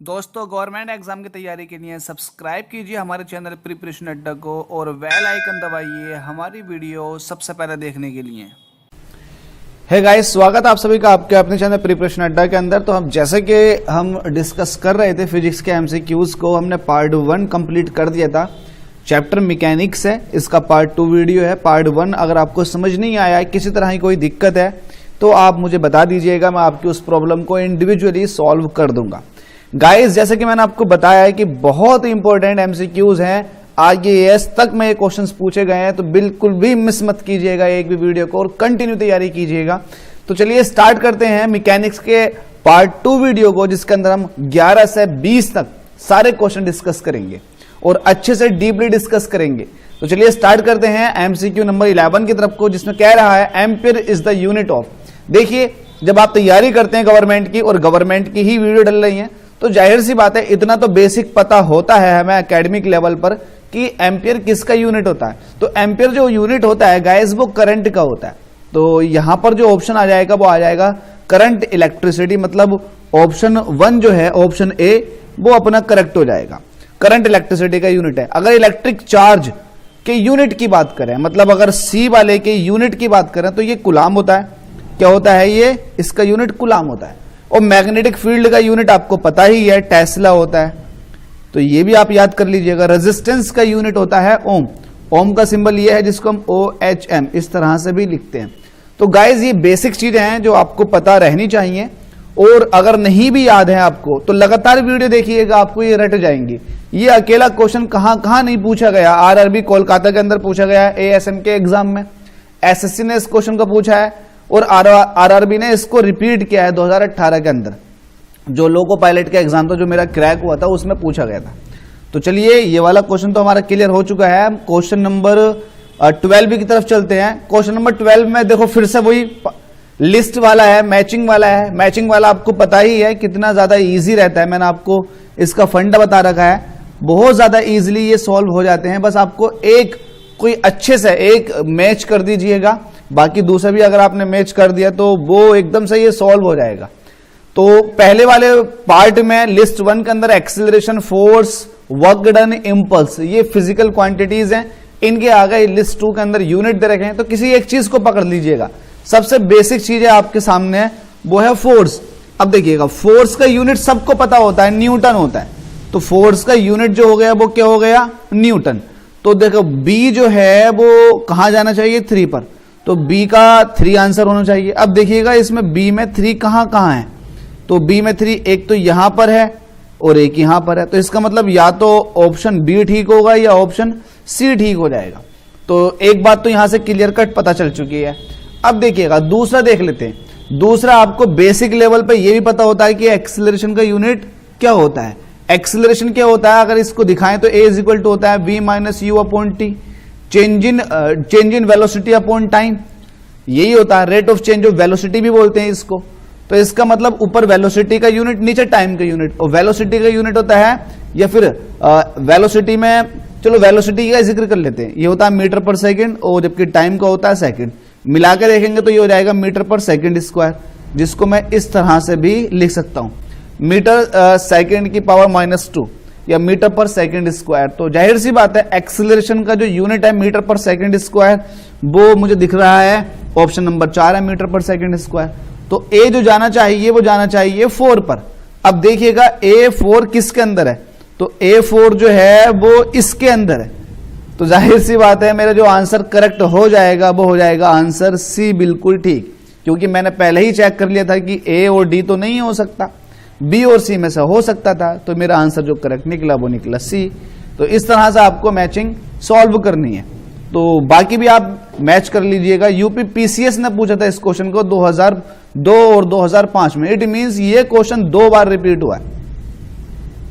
दोस्तों government exam की तैयारी के लिए सब्सक्राइब कीजिए हमारे चैनल प्रिपरेशन अड्डा को और बेल आइकन दबाइए हमारी वीडियो सबसे पहले देखने के लिए। हे गाइस, स्वागत आप सभी का आपके अपने चैनल प्रिपरेशन अड्डा के अंदर। तो हम जैसे कि हम डिस्कस कर रहे थे फिजिक्स के एमसीक्यूज को, हमने पार्ट 1 कंप्लीट कर दिया था। चैप्टर मैकेनिक्स है, इसका पार्ट 2 वीडियो है। पार्ट 1 अगर आपको समझ नहीं आया है, किसी तरह की कोई दिक्कत है तो आप मुझे बता दीजिएगा, मैं आपकी उस प्रॉब्लम को इंडिविजुअली सॉल्व कर दूंगा। गाइस, जैसे कि मैंने आपको बताया है कि बहुत इंपॉर्टेंट एमसीक्यूज हैं, आईएएस तक में ये क्वेश्चंस पूछे गए हैं, तो बिल्कुल भी मिस मत कीजिएगा एक भी वीडियो को और कंटिन्यू तैयारी कीजिएगा। तो चलिए स्टार्ट करते हैं मैकेनिक्स के पार्ट 2 वीडियो को, जिसके अंदर हम 11 से 20 तक सारे क्वेश्चन डिस्कस करेंगे और अच्छे से डीपली डिस्कस करेंगे। तो चलिए स्टार्ट करते हैं एमसीक्यू नंबर 11 की तरफ को, जिसमें कह रहा है ampere is the unit of. देखिए, जब आप तैयारी करते हैं गवर्नमेंट की और गवर्नमेंट की ही वीडियो डल रही है तो जाहिर सी बात है इतना तो बेसिक पता होता है हमें एकेडमिक लेवल पर कि एम्पियर किसका यूनिट होता है। तो एम्पियर जो यूनिट होता है गाइस, वो करंट का होता है। तो यहां पर जो ऑप्शन आ जाएगा वो आ जाएगा करंट इलेक्ट्रिसिटी, मतलब ऑप्शन 1 जो है, ऑप्शन ए, वो अपना करेक्ट हो जाएगा। करंट इलेक्ट्रिसिटी का यूनिट है। अगर इलेक्ट्रिक चार्ज के यूनिट की बात करें, मतलब अगर सी वाले के यूनिट की बात करें तो ये कुलाम होता है। क्या होता है ये? इसका यूनिट कुलाम होता है। और मैग्नेटिक फील्ड का यूनिट आपको पता ही है, टेस्ला होता है, तो ये भी आप याद कर लीजिएगा। रेजिस्टेंस का यूनिट होता है ओम। ओम का सिंबल ये है जिसको हम OHM इस तरह से भी लिखते हैं। तो गाइज, ये बेसिक चीजें हैं जो आपको पता रहनी चाहिए, और अगर नहीं भी याद है आपको तो लगातार वीडियो देखिएगा, आपको ये रट जाएंगी। ये अकेला क्वेश्चन कहां नहीं पूछा गया। आरआरबी कोलकाता के अंदर पूछा गया है, ASM के एग्जाम में SSC ने इस क्वेश्चन को पूछा है और आरआरबी ने इसको रिपीट किया है 2018 के अंदर। जो लोको पायलट का एग्जाम था, जो मेरा क्रैक हुआ था, उसमें पूछा गया था। तो चलिए, ये वाला क्वेश्चन तो हमारा क्लियर हो चुका है। क्वेश्चन नंबर 12 की तरफ चलते हैं। क्वेश्चन नंबर 12 में देखो फिर से वही लिस्ट वाला है, मैचिंग वाला है। मैचिंग वाला आपको पता ही है कितना ज्यादा इजी रहता है, मैंने आपको इसका फंडा बता रखा है। बहुत ज्यादा इजिली ये सॉल्व हो जाते हैं। बस आपको एक कोई अच्छे से एक मैच कर दीजिएगा, बाकी दूसरा भी अगर आपने मैच कर दिया तो वो एकदम से ये सॉल्व हो जाएगा। तो पहले वाले पार्ट में लिस्ट 1 के अंदर acceleration, force, work done, impulse, ये फिजिकल क्वांटिटीज हैं। इनके आगे लिस्ट 2 के अंदर यूनिट दे रखे हैं। तो किसी एक चीज को पकड़ लीजिएगा। सबसे बेसिक चीज है आपके सामने है, वो है फोर्स। अब देखिएगा, फोर्स का यूनिट सबको पता होता है, न्यूटन होता है। तो फोर्स का यूनिट जो हो गया वो क्या हो गया? न्यूटन। तो देखो बी जो है वो कहां जाना चाहिए? 3 पर। तो बी का 3 आंसर होना चाहिए। अब देखिएगा इसमें बी में 3 कहां है? तो बी में 3 एक तो यहां पर है और एक यहां पर है। तो इसका मतलब या तो ऑप्शन बी ठीक होगा या ऑप्शन सी ठीक हो जाएगा। तो एक बात तो यहां से क्लियर कट पता चल चुकी है। अब देखिएगा दूसरा देख लेते हैं। दूसरा आपको बेसिक लेवल पे ये भी पता होता है कि एक्सीलरेशन का यूनिट क्या होता है। एक्सीलरेशन क्या होता है अगर इसको दिखाएं तो A इक्वल टू होता है V minus you upon T, change in velocity upon time, यही होता है। Rate of change of velocity भी बोलते हैं इसको। तो इसका मतलब ऊपर वेलोसिटी का यूनिट, नीचे टाइम का यूनिट। और वेलोसिटी का यूनिट होता है, या फिर वेलोसिटी में, चलो वेलोसिटी का जिक्र कर लेते हैं, ये होता है मीटर पर सेकंड, और जबकि टाइम का होता है सेकंड। मिला के देखेंगे तो ये हो जाएगा मीटर पर सेकंड स्क्वायर, जिसको मैं इस तरह से भी लिख सकता हूं, मीटर सेकंड की पावर -2 या मीटर पर सेकंड स्क्वायर। तो जाहिर सी बात है एक्सीलरेशन का जो यूनिट है मीटर पर सेकंड स्क्वायर, वो मुझे दिख रहा है ऑप्शन नंबर 4 है, मीटर पर सेकंड स्क्वायर। तो ए जो जाना चाहिए वो जाना चाहिए 4 पर। अब देखिएगा A4 किसके अंदर है? तो A4 जो है वो इसके अंदर है। तो जाहिर सी बात है मेरा जो आंसर करेक्ट हो जाएगा वो हो जाएगा आंसर सी, बिल्कुल ठीक। क्योंकि मैंने पहले ही चेक कर लिया था कि A और D तो नहीं हो सकता, B और C में से हो सकता था। तो मेरा आंसर जो करेक्ट निकला वो निकला C। तो इस तरह से आपको मैचिंग सॉल्व करनी है। तो बाकी भी आप मैच कर लीजिएगा। यूपी PCS ने पूछा था इस क्वेश्चन को 2002 और 2005 में। इट मींस ये क्वेश्चन 2 बार रिपीट हुआ है।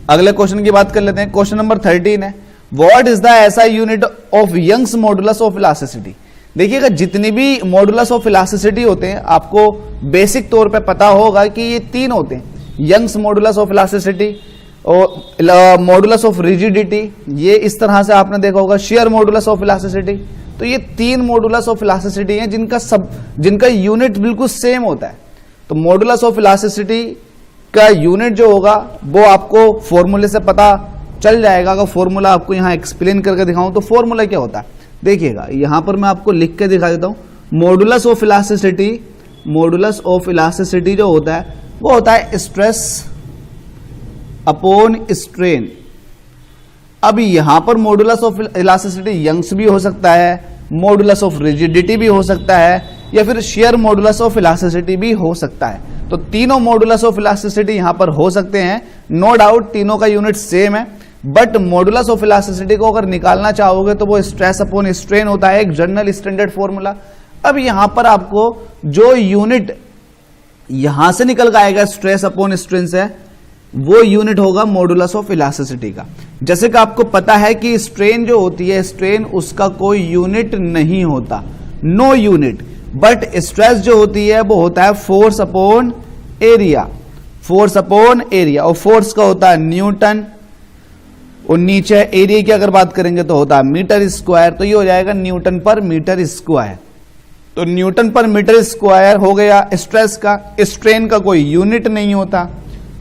अगले क्वेश्चन की बात कर लेते हैं। क्वेश्चन नंबर 13 है, what is the SI unit of Young's modulus of elasticity. देखिएगा, जितनी भी मॉडुलस ऑफ इलास्टिसिटी होते हैं आपको बेसिक तौर पे पता होगा कि ये 3 होते हैं, यंग्स मॉडुलस ऑफ इलास्टिसिटी और मॉडुलस ऑफ रिजिडिटी, ये इस तरह से आपने देखा होगा, शेयर मॉडुलस ऑफ इलास्टिसिटी। तो ये 3 मॉडुलस ऑफ इलास्टिसिटी हैं जिनका यूनिट बिल्कुल सेम होता है। तो मॉडुलस ऑफ इलास्टिसिटी का यूनिट जो होगा वो आपको फॉर्मूले से पता चल जाएगा। अगर फॉर्मूला आपको यहाँ एक्सप्लेन करके दिखाऊं तो फॉर्मूला क्या होता है देखिएगा, यहां पर मैं आपको लिख के दिखा देता हूं। Modulus of elasticity, modulus of elasticity जो होता है वो होता है स्ट्रेस अपॉन स्ट्रेन। अब यहां पर मॉडुलस ऑफ इलास्टिसिटी यंग्स भी हो सकता है, मॉडुलस ऑफ रिजिडिटी भी हो सकता है, या फिर शेयर मॉडुलस ऑफ इलास्टिसिटी भी हो सकता है। तो तीनों मॉडुलस ऑफ इलास्टिसिटी यहां पर हो सकते हैं, नो डाउट तीनों का यूनिट सेम है। बट मॉडुलस ऑफ इलास्टिसिटी को अगर निकालना चाहोगे तो वो स्ट्रेस अपॉन स्ट्रेन होता है, एक जनरल स्टैंडर्ड फॉर्मूला। अब यहां पर आपको जो यूनिट यहां से निकल के आएगा स्ट्रेस अपॉन स्ट्रेन से, वो यूनिट होगा मॉडुलस ऑफ इलास्टिसिटी का। जैसे कि आपको पता है कि स्ट्रेन जो होती है, स्ट्रेन उसका कोई यूनिट नहीं होता, नो यूनिट। बट स्ट्रेस जो होती है वो होता है force upon area, force upon area, और फोर्स का होता है न्यूटन, और नीचे एरिया की अगर बात करेंगे तो होता है मीटर स्क्वायर। तो ये हो जाएगा न्यूटन पर मीटर स्क्वायर। तो न्यूटन पर मीटर स्क्वायर हो गया स्ट्रेस का, स्ट्रेन का कोई यूनिट नहीं होता।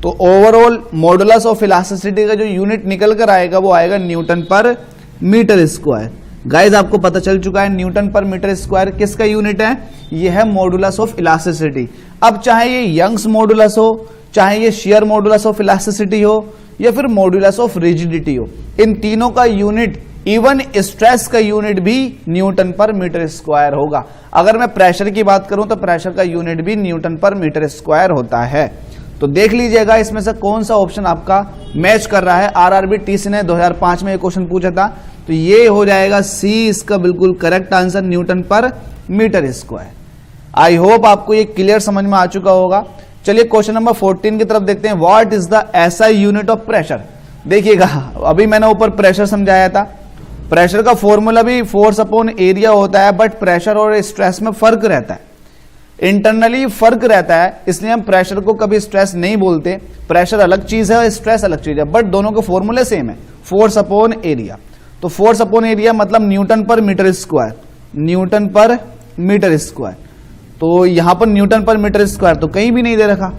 तो ओवरऑल मॉडुलस ऑफ इलास्टिसिटी का जो यूनिट निकल कर आएगा वो आएगा न्यूटन पर मीटर स्क्वायर। गाइस आपको पता चल चुका है न्यूटन पर मीटर स्क्वायर किसका यूनिट है, ये है मॉडुलस ऑफ इलास्टिसिटी। अब चाहे ये यंग्स मॉडुलस हो, चाहे ये शेयर मॉडुलस ऑफ इलास्टिसिटी हो, या फिर मॉडुलस ऑफ रिजिडिटी हो, इन तीनों का यूनिट, इवन स्ट्रेस का यूनिट भी न्यूटन पर मीटर स्क्वायर होगा। अगर मैं प्रेशर की बात करूं तो प्रेशर का यूनिट भी न्यूटन पर मीटर स्क्वायर होता है। तो देख लीजिएगा इसमें से कौन सा ऑप्शन आपका मैच कर रहा है। आरआरबी टीसी ने 2005 में ये क्वेश्चन पूछा था, तो ये हो जाएगा सी इसका बिल्कुल करेक्ट आंसर, न्यूटन पर मीटर स्क्वायर। आई होप आपको ये क्लियर समझ में आ चुका होगा। चलिए क्वेश्चन नंबर 14 की तरफ देखते हैं। What is the SI unit of pressure. देखिएगा अभी मैंने ऊपर प्रेशर समझाया था, प्रेशर का फॉर्मूला भी फोर्स अपॉन एरिया होता है, बट प्रेशर और स्ट्रेस में फर्क रहता है, इंटरनली फर्क रहता है, इसलिए हम प्रेशर को कभी स्ट्रेस नहीं बोलते। प्रेशर अलग चीज है, स्ट्रेस अलग चीज है, बट दोनों के फॉर्मूले सेम है, फोर्स अपॉन एरिया। तो फोर्स अपॉन एरिया मतलब न्यूटन पर मीटर स्क्वायर, न्यूटन पर मीटर स्क्वायर। तो यहां पर न्यूटन पर मीटर स्क्वायर तो कहीं भी नहीं दे रखा।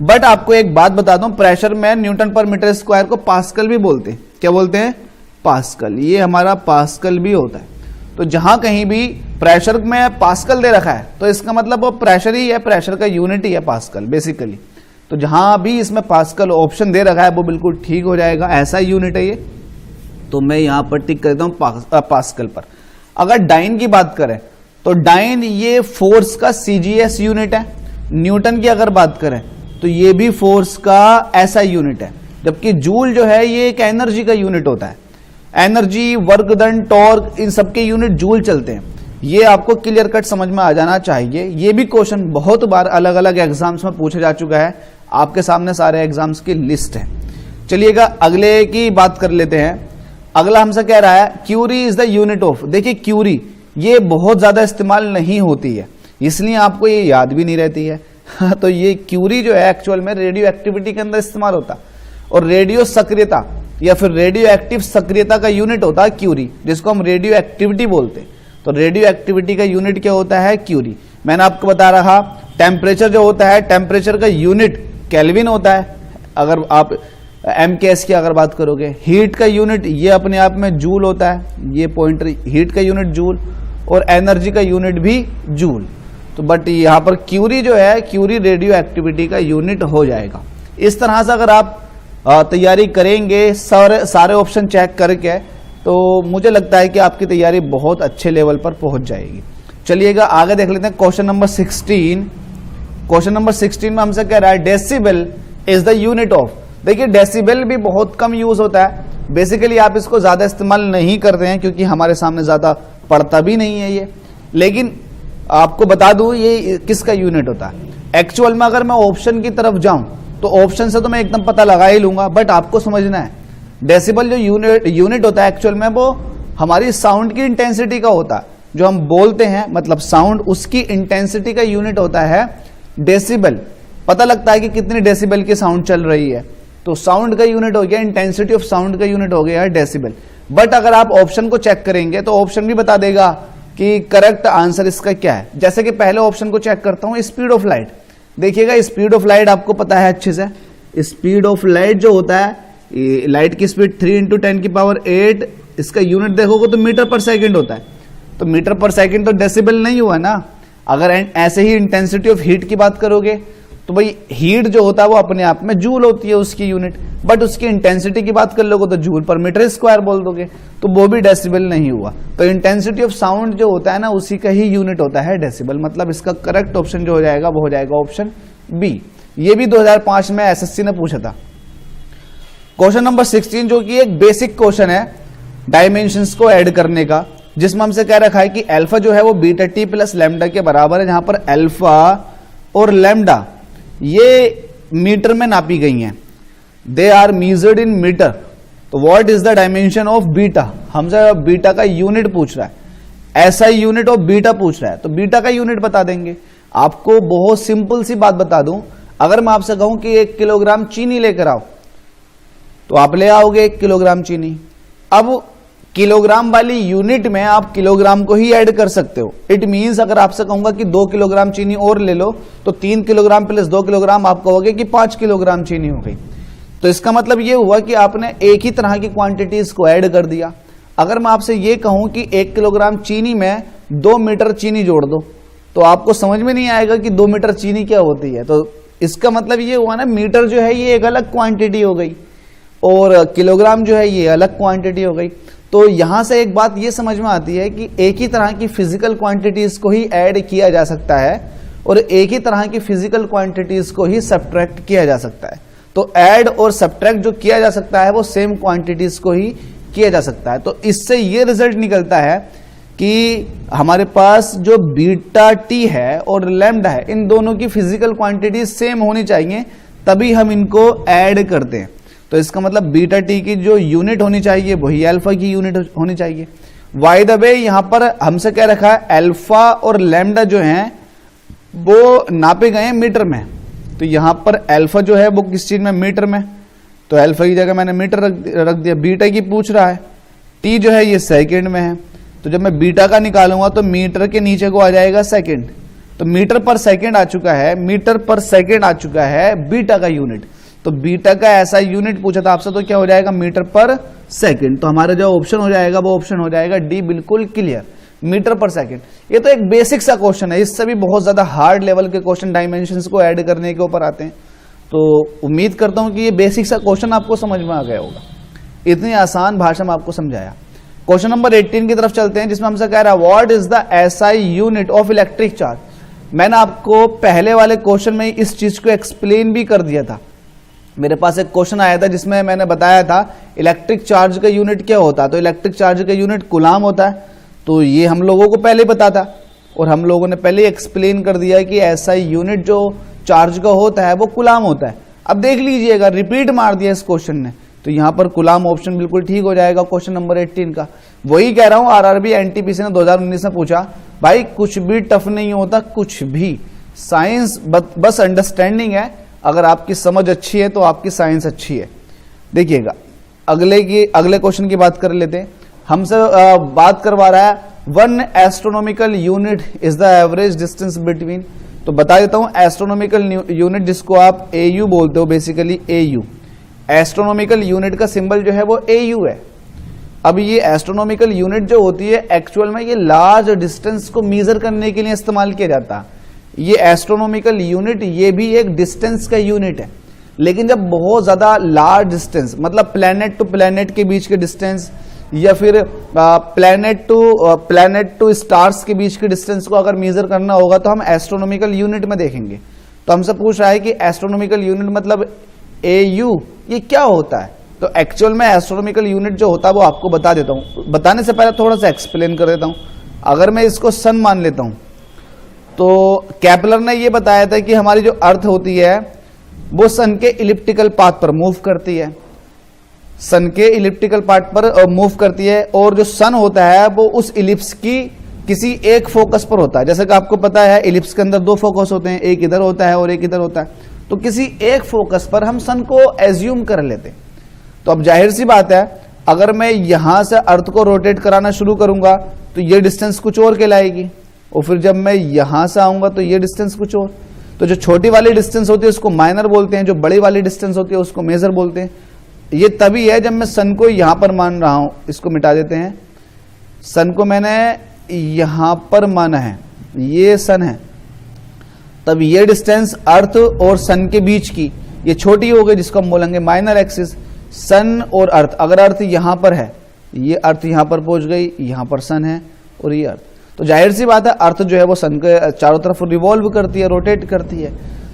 बट आपको एक बात बता दूं, प्रेशर में न्यूटन पर मीटर स्क्वायर को पास्कल भी बोलते हैं। क्या बोलते हैं? पास्कल। ये हमारा पास्कल भी होता है। तो जहां कहीं भी प्रेशर में पास्कल दे रखा है तो इसका मतलब वो प्रेशर ही है, प्रेशर का यूनिट ही है पास्कल बेसिकली। तो जहां भी इसमें पास्कल ऑप्शन दे रखा है वो बिल्कुल ठीक हो जाएगा, ऐसा यूनिट है ये। तो मैं यहां पर टिक करता हूं पास्कल पर। अगर डाइन की बात करें तो डाइन ये फोर्स का सीजीएस यूनिट है। न्यूटन की अगर बात करें तो ये भी फोर्स का ऐसा यूनिट है। जबकि जूल जो है ये एक एनर्जी का यूनिट होता है। एनर्जी, वर्क डन, टॉर्क, इन सबके यूनिट जूल चलते हैं। ये आपको क्लियर कट समझ में आ जाना चाहिए। ये भी क्वेश्चन बहुत बार अलग अलग एग्जाम्स में पूछा जा चुका है, आपके सामने सारे एग्जाम्स की लिस्ट है। चलिएगा अगले की बात कर लेते हैं। अगला हमसे कह रहा है curie is the unit of. देखिए क्यूरी ये बहुत ज्यादा इस्तेमाल नहीं होती है, इसलिए आपको ये याद भी नहीं रहती है। तो ये क्यूरी जो है एक्चुअल में रेडियो एक्टिविटी के अंदर इस्तेमाल होता है, और रेडियो सक्रियता या फिर रेडियो एक्टिव सक्रियता का यूनिट होता है क्यूरी, जिसको हम रेडियो एक्टिविटी बोलते हैं। तो रेडियो एक्टिविटी का यूनिट क्या होता है? क्यूरी। मैंने आपको बता रहा टेम्परेचर जो होता है, टेम्परेचर का यूनिट केल्विन होता है। अगर आप एमकेएस की अगर बात करोगे, हीट का यूनिट ये अपने आप में जूल होता है, ये पॉइंटर हीट का यूनिट जूल, और एनर्जी का यूनिट भी जूल। तो बट यहाँ पर क्यूरी जो है, क्यूरी रेडियो एक्टिविटी का यूनिट हो जाएगा। इस तरह से अगर आप तैयारी करेंगे सारे ऑप्शन चेक करके, तो मुझे लगता है कि आपकी तैयारी बहुत अच्छे लेवल पर पहुंच जाएगी। चलिएगा आगे देख लेते हैं क्वेश्चन नंबर 16। क्वेश्चन नंबर 16 में हमसे कह रहा है decibel is the unit of. देखिए डेसिबल भी बहुत कम यूज होता है, बेसिकली आप इसको ज्यादा इस्तेमाल नहीं करते हैं क्योंकि हमारे सामने ज्यादा पड़ता भी नहीं है ये। लेकिन आपको बता दूं ये किसका यूनिट होता है। एक्चुअल में अगर मैं ऑप्शन की तरफ जाऊं तो ऑप्शन से तो मैं एकदम पता लगा ही लूंगा, बट आपको समझना है डेसिबल जो यूनिट होता है एक्चुअल में वो हमारी साउंड की इंटेंसिटी का होता है। जो हम बोलते हैं मतलब साउंड, उसकी इंटेंसिटी का यूनिट होता है डेसिबल। पता लगता है कि कितनी डेसिबल की साउंड चल रही है, तो साउंड का यूनिट हो गया, इंटेंसिटी ऑफ साउंड का यूनिट हो गया डेसिबल। बट अगर आप ऑप्शन को चेक करेंगे तो ऑप्शन भी बता देगा कि करेक्ट आंसर इसका क्या है। जैसे कि पहले ऑप्शन को चेक करता हूं, स्पीड ऑफ लाइट। देखिएगा स्पीड ऑफ लाइट आपको पता है अच्छे से, स्पीड ऑफ लाइट जो होता है, लाइट की स्पीड 3 × 10⁸, इसका यूनिट देखोगे तो मीटर पर सेकंड होता है। तो मीटर पर सेकंड तो डेसिबल नहीं हुआ ना। अगर ऐसे ही इंटेंसिटी ऑफ हीट की बात करोगे तो भाई हीट जो होता है वो अपने आप में जूल होती है उसकी यूनिट, बट उसकी इंटेंसिटी की बात कर लोगे तो जूल पर मीटर स्क्वायर बोल दोगे, तो वो भी डेसिबल नहीं हुआ। तो इंटेंसिटी ऑफ साउंड जो होता है ना उसी का ही यूनिट होता है डेसिबल। मतलब इसका करेक्ट ऑप्शन जो हो जाएगा वो हो जाएगा ऑप्शन बी। ये भी 2005 में एसएससी ने पूछा था। क्वेश्चन नंबर 16 जो कि एक बेसिक क्वेश्चन है डायमेंशंस को ऐड करने का, जिसमें हमसे कह रखा है कि अल्फा जो है वो बीटा टी प्लस लैम्डा के बराबर है, जहां पर अल्फा और लैम्डा ये मीटर में नापी गई हैं। They are measured in metre. तो what is the dimension of beta, हमसे बीटा का यूनिट पूछ रहा है, एसआई यूनिट ऑफ बीटा पूछ रहा है, तो बीटा का यूनिट बता देंगे। आपको बहुत सिंपल सी बात बता दूं, अगर मैं आपसे कहूं कि 1 किलोग्राम चीनी लेकर आओ तो आप ले आओगे 1 किलोग्राम चीनी। अब किलोग्राम वाली यूनिट में आप किलोग्राम को ही ऐड कर सकते हो। इट मींस अगर आपसे कहूंगा कि 2 किलोग्राम चीनी और ले लो तो 3 किलोग्राम प्लस 2 किलोग्राम आप कहोगे कि 5 किलोग्राम चीनी हो गई। तो इसका मतलब ये हुआ कि आपने एक ही तरह की क्वांटिटीज को ऐड कर दिया। अगर मैं आपसे ये कहूं कि 1 किलोग्राम चीनी में 2 मीटर चीनी जोड़ दो तो आपको समझ में नहीं आएगा कि 2 मीटर चीनी क्या होती है। तो इसका मतलब ये हुआ ना, मीटर जो है ये एक अलग क्वांटिटी हो गई और किलोग्राम जो है ये अलग क्वांटिटी हो गई। तो यहां से एक बात ये समझ में आती है कि एक ही तरह की फिजिकल क्वांटिटीज को ही ऐड किया जा सकता है और एक ही तरह की फिजिकल क्वांटिटीज को ही सब्ट्रैक्ट किया जा सकता है। तो ऐड और सब्ट्रैक्ट जो किया जा सकता है वो सेम क्वांटिटीज को ही किया जा सकता है। तो इससे ये रिजल्ट निकलता है कि हमारे पास जो बीटा टी है और लैम्डा है, इन दोनों की फिजिकल क्वांटिटीज सेम होनी चाहिए, तभी हम इनको ऐड करते हैं। तो इसका मतलब बीटा टी की जो यूनिट होनी चाहिए वही अल्फा की यूनिट होनी चाहिए। बाय द वे यहां पर हमसे क्या रखा है, अल्फा और लैम्डा जो हैं वो नापे गए हैं मीटर में। तो यहां पर अल्फा जो है वो किस चीज में, मीटर में, तो अल्फा की जगह मैंने मीटर रख दिया। बीटा की पूछ रहा है, टी जो है ये सेकंड में है, तो जब मैं बीटा का निकालूंगा तो मीटर के नीचे को आ जाएगा सेकंड। तो मीटर पर सेकंड आ चुका है, मीटर पर सेकंड आ चुका है बीटा का यूनिट। तो बीटा का ऐसा यूनिट पूछा था आपसे, तो क्या हो जाएगा, मीटर पर सेकंड। तो हमारा जो ऑप्शन हो जाएगा वो ऑप्शन हो जाएगा डी, बिल्कुल क्लियर, मीटर पर सेकंड। ये तो एक बेसिक सा क्वेश्चन है, इससे भी बहुत ज्यादा हार्ड लेवल के क्वेश्चन डायमेंशंस को ऐड करने के ऊपर आते हैं। तो उम्मीद करता हूं कि ये बेसिक सा क्वेश्चन आपको समझ में आ गया होगा, इतनी आसान भाषा में आपको समझाया। क्वेश्चन नंबर 18 की तरफ चलते हैं, जिसमें हमसे कह रहा है what is the SI unit of electric charge. मैंने आपको पहले वाले क्वेश्चन में इस चीज को एक्सप्लेन भी कर दिया था। मेरे पास एक क्वेश्चन आया था जिसमें मैंने बताया था इलेक्ट्रिक चार्ज का यूनिट क्या होता है। तो इलेक्ट्रिक चार्ज का यूनिट कूलाम होता है, तो ये हम लोगों को पहले पता था और हम लोगों ने पहले एक्सप्लेन कर दिया कि एसआई यूनिट जो चार्ज का होता है वो कूलाम होता है। अब देख लीजिएगा, रिपीट मार दिया इस क्वेश्चन ने, तो यहां पर कूलाम ऑप्शन बिल्कुल ठीक हो जाएगा क्वेश्चन नंबर 18 का। वही कह रहा हूं, आरआरबी एनटीपीसी ने 2019 में पूछा, भाई कुछ भी टफ नहीं होता, कुछ भी। साइंस बस अंडरस्टैंडिंग है, अगर आपकी समझ अच्छी है तो आपकी साइंस अच्छी है। देखिएगा अगले क्वेश्चन की बात कर लेते हैं। हमसे बात करवा रहा है 1 astronomical unit is the average distance between. तो बता देता हूं, एस्ट्रोनॉमिकल यूनिट जिसको आप एयू बोलते हो, बेसिकली एयू, एस्ट्रोनॉमिकल यूनिट का सिंबल जो है वो एयू है। अब ये एस्ट्रोनॉमिकल यूनिट जो होती है एक्चुअल में ये लार्ज डिस्टेंस को मेजर करने के लिए इस्तेमाल किया जाता है। ये एस्ट्रोनॉमिकल यूनिट ये भी एक डिस्टेंस का यूनिट है, लेकिन जब बहुत ज्यादा लार्ज डिस्टेंस, मतलब प्लेनेट टू प्लेनेट के बीच के डिस्टेंस या फिर प्लेनेट टू स्टार्स के बीच के डिस्टेंस को अगर मेजर करना होगा तो हम एस्ट्रोनॉमिकल यूनिट में देखेंगे। तो हमसे पूछ रहा है कि एस्ट्रोनॉमिकल यूनिट मतलब एयू ये क्या होता है। तो एक्चुअल में एस्ट्रोनॉमिकल यूनिट जो होता है वो आपको बता देता हूं। बताने से पहले थोड़ा सा एक्सप्लेन कर देता हूं। अगर मैं इसको सन मान लेता हूं तो केपलर ने ये बताया था कि हमारी जो अर्थ होती है वो सन के इलिप्टिकल पाथ पर मूव करती है, सन के इलिप्टिकल पाथ पर मूव करती है, और जो सन होता है वो उस इलिप्स की किसी एक फोकस पर होता है। जैसे कि आपको पता है इलिप्स के अंदर 2 फोकस होते हैं, एक इधर होता है और एक इधर होता है। तो किसी एक फोकस पर हम सन को एज्यूम कर लेते हैं। तो अब जाहिर सी बात है, अगर मैं यहां से अर्थ को रोटेट कराना शुरू करूंगा तो ये डिस्टेंस कुछ और कहलाएगी, और फिर जब मैं यहां से आऊंगा तो ये डिस्टेंस कुछ और। तो जो छोटी वाली डिस्टेंस होती है उसको माइनर बोलते हैं, जो बड़ी वाली डिस्टेंस होती है उसको मेजर बोलते हैं। ये तभी है जब मैं सन को यहां पर मान रहा हूं, इसको मिटा देते हैं, सन को मैंने यहां पर माना है, ये सन है, तब ये डिस्टेंस अर्थ और सन के बीच की ये छोटी हो गई, जिसको हम बोलेंगे माइनर एक्सिस। सन और अर्थ, अगर अर्थ यहां पर है, ये अर्थ यहां पर पहुंच गई, यहां पर सन है और ये अर्थ, तो जाहिर सी बात है अर्थ जो है वो सन के चारों तरफ रिवॉल्व करती है, रोटेट करती है।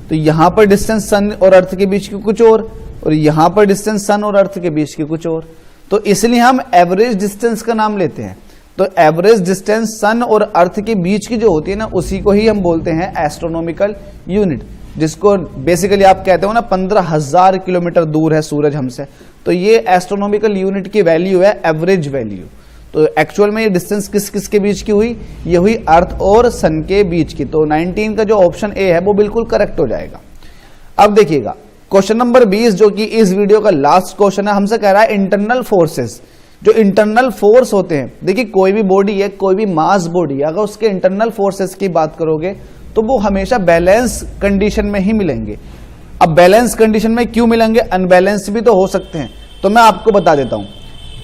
तो यहां पर डिस्टेंस सन और अर्थ के बीच की कुछ और यहां पर डिस्टेंस सन और अर्थ के बीच की कुछ और, तो इसलिए हम एवरेज डिस्टेंस का नाम लेते हैं। तो एवरेज डिस्टेंस सन और अर्थ के बीच की जो होती है ना, उसी को ही हम बोलते हैं एस्ट्रोनॉमिकल यूनिट, जिसको बेसिकली आप कहते हो ना 15,000 किलोमीटर दूर है सूरज हमसे, तो ये एस्ट्रोनॉमिकल यूनिट की वैल्यू है, एवरेज वैल्यू। तो एक्चुअल में ये डिस्टेंस किस किस के बीच की हुई, ये हुई अर्थ और सन के बीच की। तो 19 का जो ऑप्शन ए है वो बिल्कुल करेक्ट हो जाएगा। अब देखिएगा क्वेश्चन नंबर 20, जो कि इस वीडियो का लास्ट क्वेश्चन है, हमसे कह रहा है इंटरनल फोर्सेस। जो इंटरनल फोर्स होते हैं, देखिए कोई भी बॉडी है, कोई भी मास बॉडी है, अगर उसके इंटरनल फोर्सेस की बात करोगे तो वो हमेशा बैलेंस कंडीशन में ही मिलेंगे। अब बैलेंस कंडीशन में क्यों मिलेंगे, अनबैलेंस भी तो हो सकते हैं। तो मैं आपको बता देता हूं,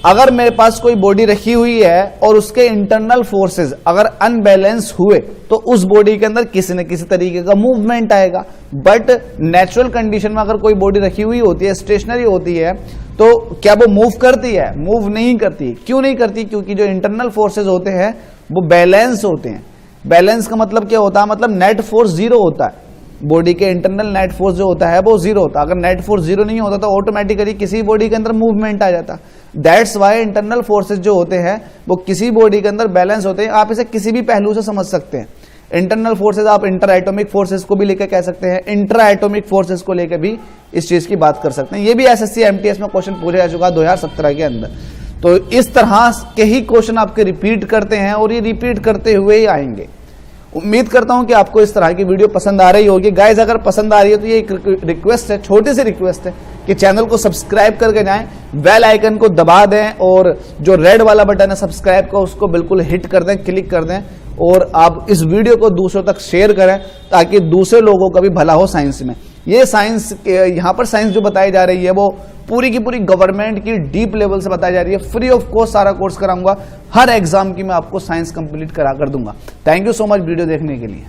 अगर मेरे पास कोई बॉडी रखी हुई है और उसके इंटरनल फोर्सेस अगर अनबैलेंस हुए तो उस बॉडी के अंदर किसी न किसी तरीके का मूवमेंट आएगा। बट नेचुरल कंडीशन में अगर कोई बॉडी रखी हुई होती है, स्टेशनरी होती है, तो क्या वो मूव करती है? मूव नहीं करती। क्यों नहीं करती? क्योंकि जो इंटरनल फोर्सेस होते हैं वो बैलेंस होते हैं। बैलेंस का मतलब क्या होता है? मतलब नेट फोर्स जीरो होता है। बॉडी के इंटरनल नेट फोर्स जो होता है वो जीरो होता है। अगर नेट फोर्स जीरो नहीं होता तो ऑटोमेटिकली किसी बॉडी के अंदर मूवमेंट आ जाता। दैट्स वाई इंटरनल फोर्सेस जो होते हैं वो किसी बॉडी के अंदर बैलेंस होते हैं। आप इसे किसी भी पहलू से समझ सकते हैं। इंटरनल फोर्सेस आप इंटर एटॉमिक फोर्सेस को भी लेकर कह सकते हैं, इंट्रा एटॉमिक फोर्सेस को लेकर भी इस चीज की बात कर सकते हैं। ये भी एसएससी एमटीएस में क्वेश्चन पूछा जा चुका 2017 के अंदर। तो इस तरह के ही क्वेश्चन आपके रिपीट करते हैं और ये रिपीट करते हुए ही आएंगे। उम्मीद करता हूं कि आपको इस तरह की वीडियो पसंद आ रही होगी। गाइज अगर पसंद आ रही है तो ये एक रिक्वेस्ट है, छोटी सी रिक्वेस्ट है कि चैनल को सब्सक्राइब करके जाएं, बेल आइकन को दबा दें और जो रेड वाला बटन है सब्सक्राइब का उसको बिल्कुल हिट कर दें, क्लिक कर दें और आप इस वीडियो को दूसरों तक शेयर करें ताकि दूसरे लोगों का भी भला हो साइंस में। ये साइंस, यहाँ पर साइंस जो बताई जा रही है वो पूरी की पूरी गवर्नमेंट की डीप लेवल से बताई जा रही है। फ्री ऑफ कॉस्ट सारा कोर्स कराऊंगा, हर एग्जाम की मैं आपको साइंस कंप्लीट करा कर दूंगा। Thank you so much video देखने के लिए।